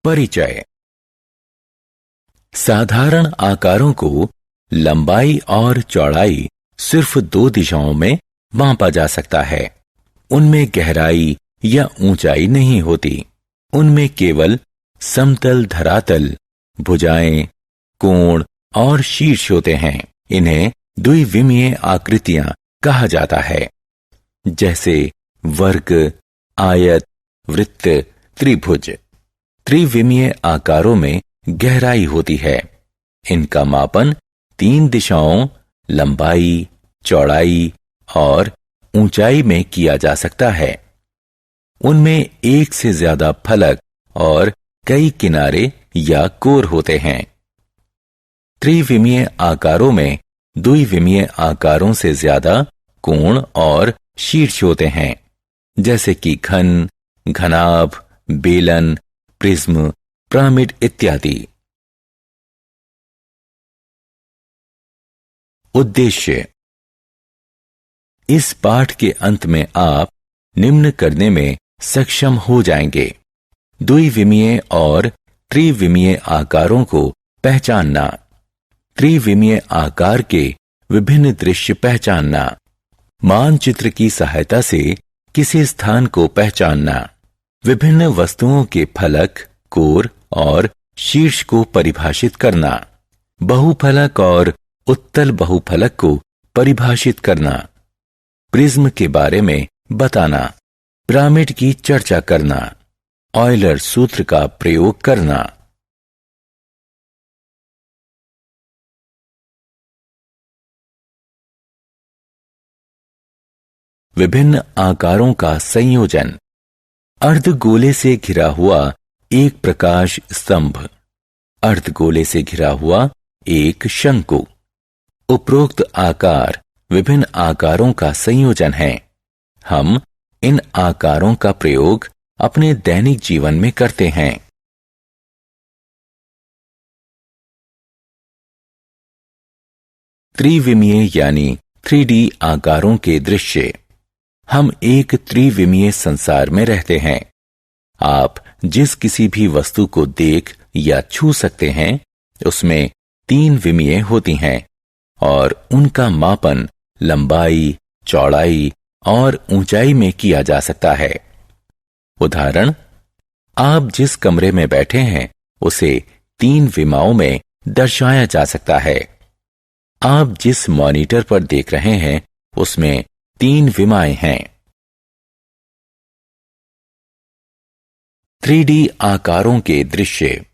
परिचय। साधारण आकारों को लंबाई और चौड़ाई सिर्फ 2 दिशाओं में मापा जा सकता है। उनमें गहराई या ऊंचाई नहीं होती। उनमें केवल समतल, धरातल, भुजाएं, कोण और शीर्ष होते हैं। इन्हें द्विविमीय आकृतियां कहा जाता है, जैसे वर्ग, आयत, वृत्त, त्रिभुज। त्रिविमीय आकारों में गहराई होती है। इनका मापन 3 दिशाओं, लंबाई, चौड़ाई और ऊंचाई में किया जा सकता है। उनमें एक से ज्यादा फलक और कई किनारे या कोर होते हैं। त्रिविमीय आकारों में द्विविमीय आकारों से ज्यादा कोण और शीर्ष होते हैं, जैसे कि घन, घनाभ, बेलन, प्रिज्म, पिरामिड इत्यादि। उद्देश्य। इस पाठ के अंत में आप निम्न करने में सक्षम हो जाएंगे: द्विविमीय और त्रिविमीय आकारों को पहचानना, त्रिविमीय आकार के विभिन्न दृश्य पहचानना, मानचित्र की सहायता से किसी स्थान को पहचानना, विभिन्न वस्तुओं के फलक, कोर और शीर्ष को परिभाषित करना, बहुफलक और उत्तल बहुफलक को परिभाषित करना, प्रिज्म के बारे में बताना, पिरामिड की चर्चा करना, ऑयलर सूत्र का प्रयोग करना। विभिन्न आकारों का संयोजन। अर्धगोले से घिरा हुआ एक प्रकाश स्तंभ, अर्धगोले से घिरा हुआ एक शंकु। उपरोक्त आकार विभिन्न आकारों का संयोजन है। हम इन आकारों का प्रयोग अपने दैनिक जीवन में करते हैं। त्रिविमीय यानी 3D आकारों के दृश्य। हम एक त्रिविमीय संसार में रहते हैं। आप जिस किसी भी वस्तु को देख या छू सकते हैं, उसमें 3 विमीय होती हैं और उनका मापन लंबाई, चौड़ाई और ऊंचाई में किया जा सकता है। उदाहरण, आप जिस कमरे में बैठे हैं उसे 3 विमाओं में दर्शाया जा सकता है। आप जिस मॉनिटर पर देख रहे हैं उसमें 3 विमाएं हैं। 3D आकारों के दृश्य।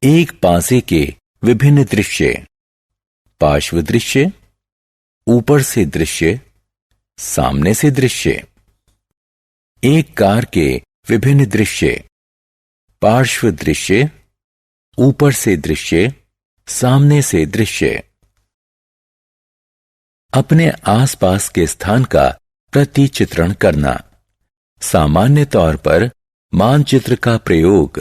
एक पासे के विभिन्न दृश्य: पार्श्व दृश्य, ऊपर से दृश्य, सामने से दृश्य। एक कार के विभिन्न दृश्य: पार्श्व दृश्य, ऊपर से दृश्य, सामने से दृश्य। अपने आसपास के स्थान का प्रतिचित्रण करना। सामान्य तौर पर मानचित्र का प्रयोग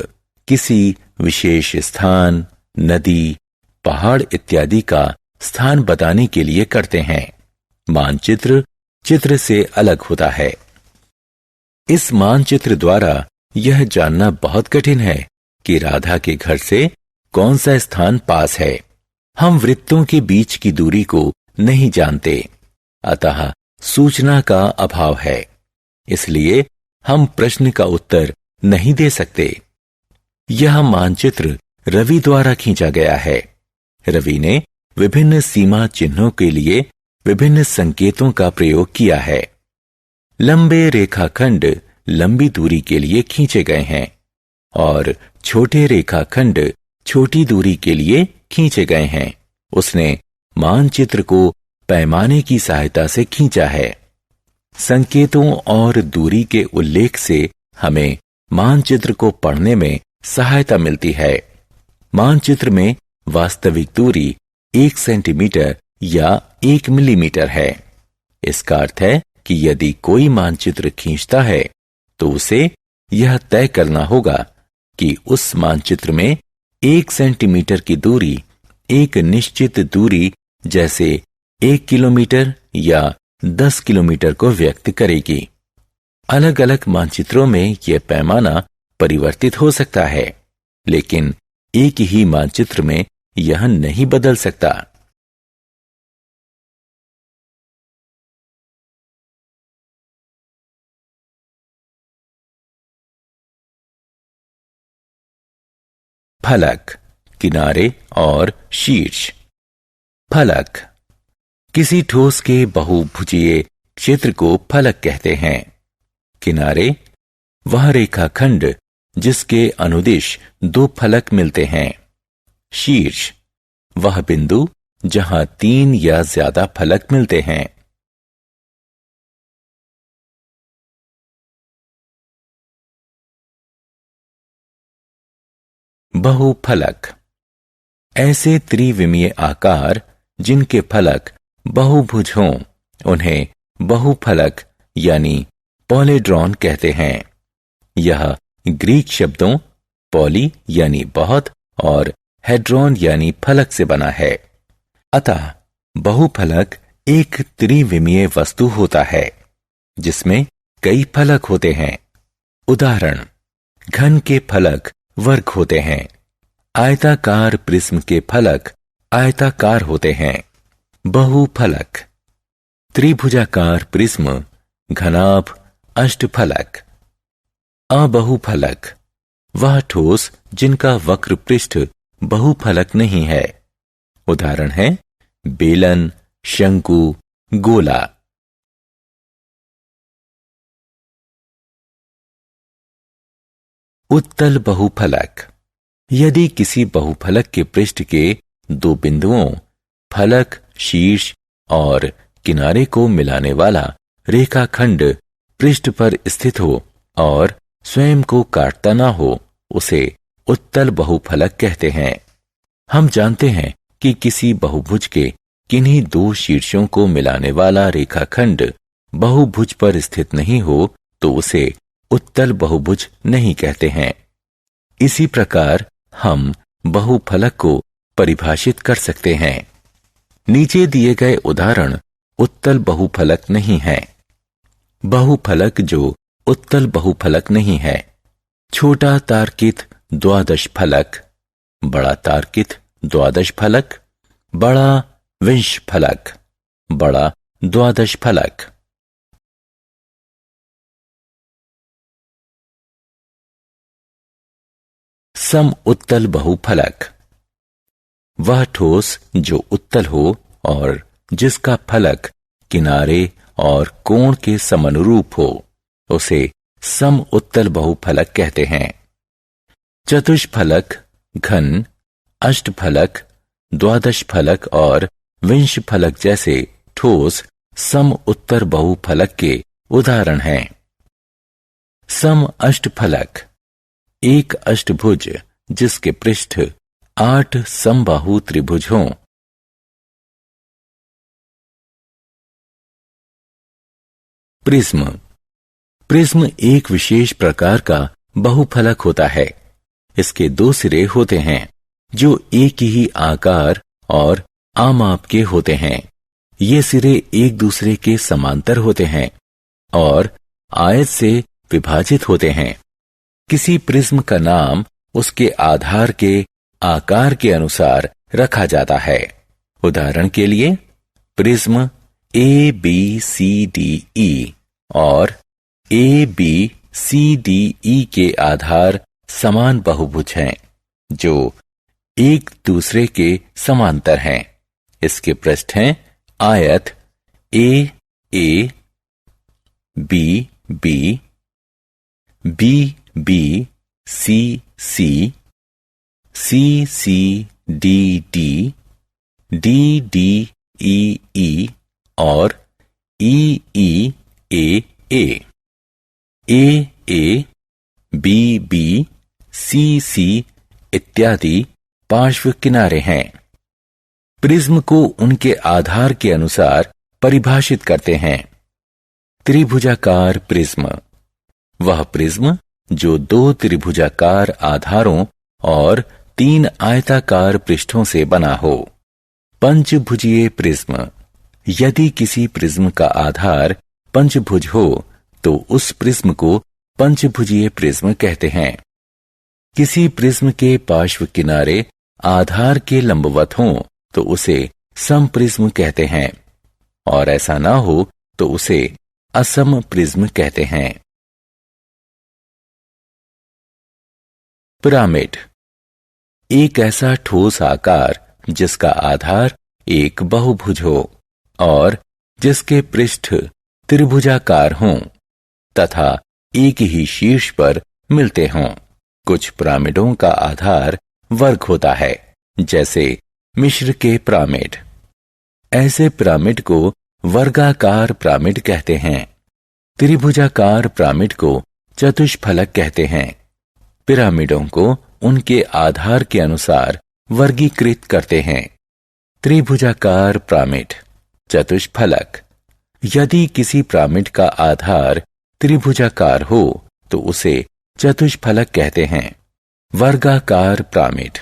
किसी विशेष स्थान, नदी, पहाड़ इत्यादि का स्थान बताने के लिए करते हैं। मानचित्र चित्र से अलग होता है। इस मानचित्र द्वारा यह जानना बहुत कठिन है कि राधा के घर से कौन सा स्थान पास है। हम वृत्तों के बीच की दूरी को नहीं जानते, अतः सूचना का अभाव है। इसलिए हम प्रश्न का उत्तर नहीं दे सकते। यह मानचित्र रवि द्वारा खींचा गया है। रवि ने विभिन्न सीमा चिन्हों के लिए विभिन्न संकेतों का प्रयोग किया है। लंबे रेखाखंड लंबी दूरी के लिए खींचे गए हैं और छोटे रेखाखंड छोटी दूरी के लिए खींचे गए हैं। उसने मानचित्र को पैमाने की सहायता से खींचा है। संकेतों और दूरी के उल्लेख से हमें मानचित्र को पढ़ने में सहायता मिलती है। मानचित्र में वास्तविक दूरी 1 सेंटीमीटर या 1 मिलीमीटर है। इसका अर्थ है कि यदि कोई मानचित्र खींचता है तो उसे यह तय करना होगा कि उस मानचित्र में 1 सेंटीमीटर की दूरी एक निश्चित दूरी जैसे 1 किलोमीटर या 10 किलोमीटर को व्यक्त करेगी। अलग अलग मानचित्रों में यह पैमाना परिवर्तित हो सकता है, लेकिन एक ही मानचित्र में यह नहीं बदल सकता। फलक, किनारे और शीर्ष। फलक, किसी ठोस के बहुभुजीय क्षेत्र को फलक कहते हैं। किनारे, वह रेखाखंड जिसके अनुदिश दो फलक मिलते हैं। शीर्ष, वह बिंदु जहां 3 या ज्यादा फलक मिलते हैं। बहुफलक, ऐसे त्रिविमीय आकार जिनके फलक बहुभुज हों, उन्हें बहुफलक यानी पॉलीड्रॉन कहते हैं। यह ग्रीक शब्दों पॉली यानी बहुत और हेड्रॉन यानी फलक से बना है। अतः बहुफलक एक त्रिविमीय वस्तु होता है जिसमें कई फलक होते हैं। उदाहरण, घन के फलक वर्ग होते हैं। आयताकार प्रिज्म के फलक आयताकार होते हैं। बहुफलक, त्रिभुजाकार प्रिज्म घनाभ अष्टफलक। अबहुफलक, वह ठोस जिनका वक्र पृष्ठ बहुफलक नहीं है। उदाहरण है बेलन, शंकु, गोला। उत्तल बहुफलक, यदि किसी बहुफलक के पृष्ठ के दो बिंदुओं फलक, शीर्ष और किनारे को मिलाने वाला रेखाखंड पृष्ठ पर स्थित हो और स्वयं को काटता ना हो, उसे उत्तल बहुफलक कहते हैं। हम जानते हैं कि किसी बहुभुज के किन्हीं दो शीर्षों को मिलाने वाला रेखाखंड बहुभुज पर स्थित नहीं हो तो उसे उत्तल बहुभुज नहीं कहते हैं। इसी प्रकार हम बहुफलक को परिभाषित कर सकते हैं। नीचे दिए गए उदाहरण उत्तल बहुफलक नहीं है। बहुफलक जो उत्तल बहुफलक नहीं है: छोटा तार्कित द्वादश फलक, बड़ा तार्कित द्वादश फलक, बड़ा विंश फलक, बड़ा द्वादश फलक। सम उत्तल बहुफलक, वह ठोस जो उत्तल हो और जिसका फलक किनारे और कोण के समनुरूप हो, उसे सम उत्तल बहुफलक कहते हैं। चतुष्फलक, घन, अष्टफलक, द्वादश फलक और विंश फलक जैसे ठोस सम उत्तर बहुफलक के उदाहरण हैं। सम अष्टफलक, एक अष्टभुज जिसके पृष्ठ 8 समबाहु त्रिभुज हों। प्रिज्म, प्रिज्म एक विशेष प्रकार का बहुफलक होता है। इसके दो सिरे होते हैं जो एक ही आकार और आमाप के होते हैं। ये सिरे एक दूसरे के समांतर होते हैं और आयत से विभाजित होते हैं। किसी प्रिज्म का नाम उसके आधार के आकार के अनुसार रखा जाता है। उदाहरण के लिए प्रिज्म ABCDE और ABCDE के आधार समान बहुभुज हैं जो एक दूसरे के समांतर हैं। इसके पृष्ठ हैं आयत AA, BB, BB, CC, CCDD, DDEE और EEAA। AA, BB, CC इत्यादि पार्श्व किनारे हैं। प्रिज्म को उनके आधार के अनुसार परिभाषित करते हैं। त्रिभुजाकार प्रिज्म, वह प्रिज्म जो 2 त्रिभुजाकार आधारों और 3 आयताकार पृष्ठों से बना हो। पंचभुजीय प्रिज्म, यदि किसी प्रिज्म का आधार पंचभुज हो तो उस प्रिज्म को पंचभुजीय प्रिज्म कहते हैं। किसी प्रिज्म के पार्श्व किनारे आधार के लंबवत हों तो उसे समप्रिज्म कहते हैं, और ऐसा ना हो तो उसे असम प्रिज्म कहते हैं। पिरामिड एक ऐसा ठोस आकार जिसका आधार एक बहुभुज हो और जिसके पृष्ठ त्रिभुजाकार हों तथा एक ही शीर्ष पर मिलते हों। कुछ पिरामिडों का आधार वर्ग होता है, जैसे मिस्र के पिरामिड। ऐसे पिरामिड को वर्गाकार पिरामिड कहते हैं। त्रिभुजाकार पिरामिड को चतुष्फलक कहते हैं। पिरामिडों को उनके आधार के अनुसार वर्गीकृत करते हैं। त्रिभुजाकार पिरामिड, चतुष्फलक। यदि किसी पिरामिड का आधार त्रिभुजाकार हो तो उसे चतुष्फलक कहते हैं। वर्गाकार पिरामिड,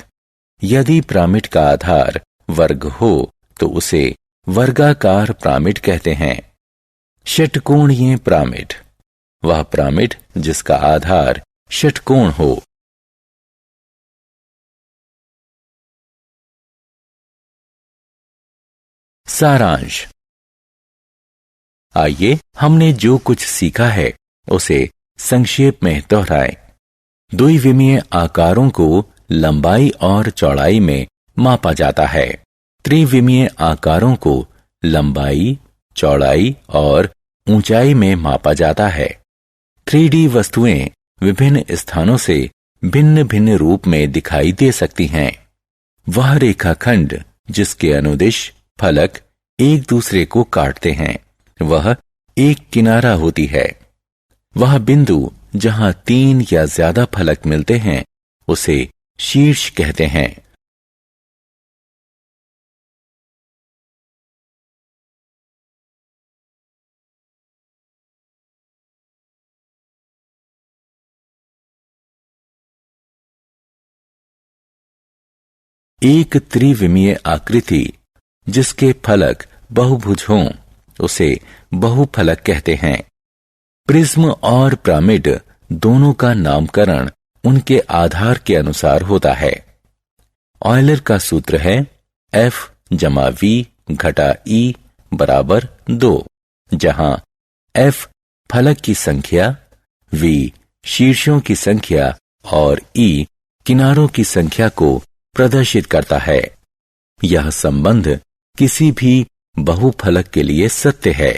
यदि पिरामिड का आधार वर्ग हो तो उसे वर्गाकार पिरामिड कहते हैं। षटकोणीय पिरामिड, वह पिरामिड जिसका आधार षटकोण हो। सारांश। आइए हमने जो कुछ सीखा है उसे संक्षेप में दोहराएं। द्विविमीय आकारों को लंबाई और चौड़ाई में मापा जाता है। त्रिविमीय आकारों को लंबाई, चौड़ाई और ऊंचाई में मापा जाता है। 3D वस्तुएं विभिन्न स्थानों से भिन्न भिन्न रूप में दिखाई दे सकती हैं। वह रेखाखंड जिसके अनुदिश फलक एक दूसरे को काटते हैं वह एक किनारा होती है। वह बिंदु जहां 3 या ज्यादा फलक मिलते हैं उसे शीर्ष कहते हैं। एक त्रिविमीय आकृति जिसके फलक बहुभुज हों उसे बहुफलक कहते हैं। प्रिज्म और पिरामिड दोनों का नामकरण उनके आधार के अनुसार होता है। ऑयलर का सूत्र है F जमा V घटा E बराबर 2, जहां F फलक की संख्या, V शीर्षों की संख्या और E किनारों की संख्या को प्रदर्शित करता है। यह संबंध किसी भी बहुफलक के लिए सत्य है।